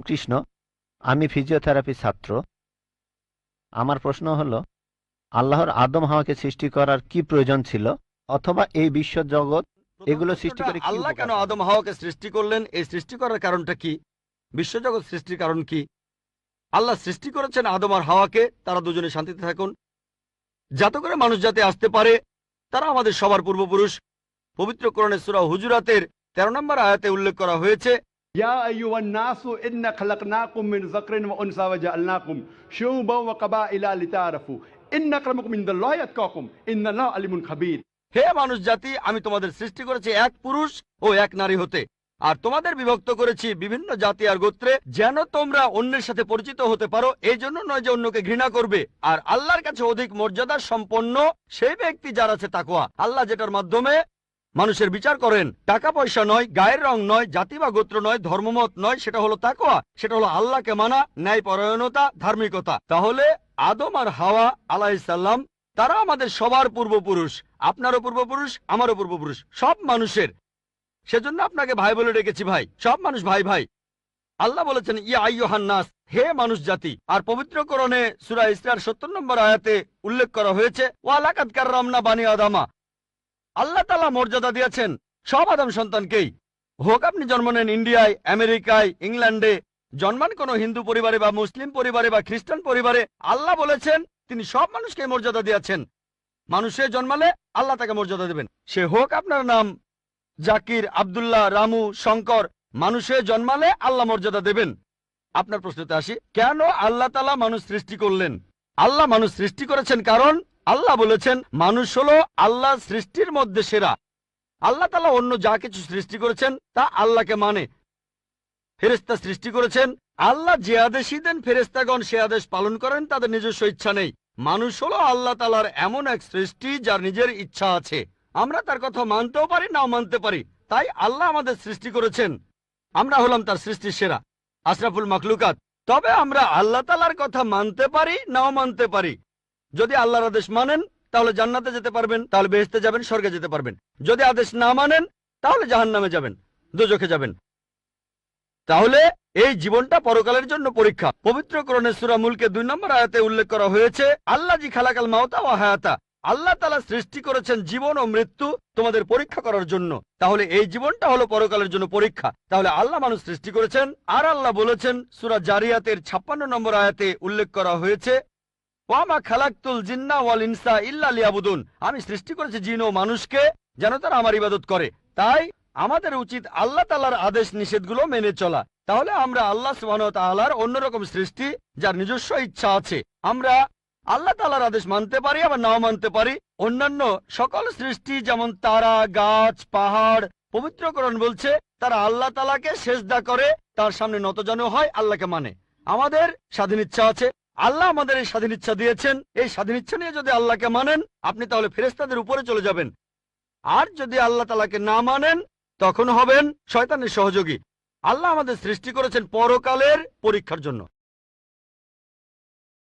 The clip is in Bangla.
কৃষ্ণ, আমি ফিজিওথেরাপি ছাত্র। আমার প্রশ্ন হলো, আল্লাহর আদম হাওয়াকে সৃষ্টি করার কি প্রয়োজন ছিল, অথবা এই বিশ্ব জগৎ এগুলো সৃষ্টি করে কি আল্লাহ উপকার কেন পাবে? আদম হাওয়াকে সৃষ্টি করলেন, এই সৃষ্টি করার কারণটা কি? বিশ্বজগৎ সৃষ্টির কারণ কি? আল্লাহ সৃষ্টি করেছেন আদম আর হাওয়াকে, তারা দুজনে শান্তিতে থাকুন, যাতে করে মানুষ যাতে আসতে পারে। তারা আমাদের সবার পূর্বপুরুষ। পবিত্র কোরআনে সূরা হুজুরাতের 13 নম্বর আয়াতে উল্লেখ করা হয়েছে, ইয়া আইয়ুহান নাসু ইন্না খালাকনাকুম মিন যাকরিন ওয়া উনসা ওয়া জাআলনাকুম শুউবান ওয়া কাবাইলা লিতাআরাফু ইন্না আক্রামাকুম ইনদাল্লাহি আতকাকুম ইন্নাল্লাহা আলিমুন খাবীর। হে মানুষ জাতি, আমি তোমাদের সৃষ্টি করেছি এক পুরুষ ও এক নারী হতে, আর তোমাদের বিভক্ত করেছি বিভিন্ন জাতি আর গোত্রে, যেন তোমরা অন্যের সাথে পরিচিত হতে পারো। এই জন্য নয় যে অন্যকে ঘৃণা করবে। আর আল্লাহর কাছে অধিক মর্যাদা সম্পন্ন সেই ব্যক্তি যার আছে তাকওয়া। আল্লাহ যেটার মাধ্যমে মানুষের বিচার করেন, টাকা পয়সা নয়, গায়ের রং নয়, জাতি বা গোত্র নয়, ধর্মমত নয়, সেটা হলো তাকওয়া। সেটা হলো আল্লাহকে মানা, ন্যায় পরায়ণতা, ধার্মিকতা। তাহলে আদম আর হাওয়া আলাইহিস সালাম তারা আমাদের সবার পূর্বপুরুষ। আপনারও পূর্বপুরুষ, আমারও পূর্বপুরুষ, সব মানুষের। সেজন্য আপনাকে ভাই বলে ডেকেছি। ভাই, সব মানুষ ভাই ভাই। আল্লাহ বলেছেন ইয়া আইয়ুহান নাস, হে মানুষ জাতি। আর পবিত্র কোরআনে সূরা ইসরার 70 নম্বর আয়াতে উল্লেখ করা হয়েছে, ওয়া লাকাদ কাররামনা বানি আদামা। আল্লাহ তাআলা মর্যাদা দিয়েছেন সব আদম সন্তানকেই। হোক আপনি জন্ম নেন ইন্ডিয়ায়, আমেরিকায়, ইংল্যান্ডে, জন্মান কোনো হিন্দু পরিবারে বা মুসলিম পরিবারে বা খ্রিস্টান পরিবারে, আল্লাহ বলেছেন তিনি সব মানুষকে মর্যাদা দিয়েছেন। মানুষে জন্মালে আল্লাহ তাকে মর্যাদা দেবেন। সে হোক আপনার নাম জাকির, আব্দুল্লাহ, রামু, শঙ্কর, মানুষে জন্মালে আল্লাহ মর্যাদা দেবেন। আপনার প্রশ্নতে আসি, কেন আল্লাহ তাআলা মানুষ সৃষ্টি করলেন? আল্লাহ মানুষ সৃষ্টি করেছেন কারণ আল্লাহ বলেছেন মানুষ হলো আল্লাহ সৃষ্টির মধ্যে সেরা। আল্লাহ তাআলা অন্য যা কিছু সৃষ্টি করেছেন তা আল্লাহকে মানে। ফেরেশতা সৃষ্টি করেছেন, আল্লাহ যে আদেশই দেন ফেরেশতাগণ সে আদেশ পালন করেন, তাদের নিজস্ব ইচ্ছা নেই। মানুষ হলো আল্লাহ তাআলার এমন এক সৃষ্টি যার নিজের ইচ্ছা আছে। আমরা তার কথা মানতেও পারি, নাও মানতে পারি। তাই আল্লাহ আমাদের সৃষ্টি করেছেন, আমরা হলাম তার সৃষ্টির সেরা, আশরাফুল মাখলুকাত। তবে আমরা আল্লাহ তাআলার কথা মানতে পারি, নাও মানতে পারি। যদি আল্লাহর আদেশ মানেন তাহলে জান্নাতে যেতে পারবেন, তাহলে বেহেশতে যাবেন, স্বর্গে যেতে পারবেন। যদি আদেশ না মানেন তাহলে জাহান্নামে যাবেন, দোজখে যাবেন। তাহলে এই জীবনটা পরকালের জন্য পরীক্ষা। পবিত্র কোরআনে সূরা মুলকে 2 নম্বর আয়াতে উল্লেখ করা হয়েছে, আল্লাযী খালাকাল মাউতা ওয়া হায়াতা। আল্লাহ তাআলা সৃষ্টি করেছেন জীবন ও মৃত্যু তোমাদের পরীক্ষা করার জন্য। তাহলে এই জীবনটা হলো পরকালের জন্য পরীক্ষা। তাহলে আল্লাহ মানুষ সৃষ্টি করেছেন। আর আল্লাহ বলেছেন সূরা জারিয়াতের 56 নম্বর আয়াতে উল্লেখ করা হয়েছে, ওয়া মা খালাকতুল জিন্না ওয়াল ইনসা ইল্লা লিয়াবুদুন। আমি সৃষ্টি করেছি জিন ও মানুষকে যেন তারা আমার ইবাদত করে। তাই আমাদের উচিত আল্লাহ তাআলার আদেশ নিষেধগুলো মেনে চলা। তাহলে আমরা আল্লাহ সুবহানাহু ওয়া তাআলার অন্যরকম সৃষ্টি যার নিজস্ব ইচ্ছা আছে। আমরা আল্লাহ তাআলার আদেশ মানতে পারি, আবার নাও মানতে পারি। অন্যান্য সকল সৃষ্টি যেমন তারা, গাছ, পাহাড়, পবিত্র কোরআন বলছে তারা আল্লাহ তাআলাকে সিজদা করে, তার সামনে নতজানু হয়, আল্লাহকে মানে। আমাদের স্বাধীন ইচ্ছা আছে, আল্লাহ আমাদের এই স্বাধীন ইচ্ছা দিয়েছেন। এই স্বাধীন ইচ্ছা নিয়ে যদি আল্লাহকে মানেন আপনি তাহলে ফেরেশতাদের উপরে চলে যাবেন। আর যদি আল্লাহ তাআলাকে না মানেন তখন হবেন শয়তানের সহযোগী। আল্লাহ আমাদের সৃষ্টি করেছেন পরকালের পরীক্ষার জন্য।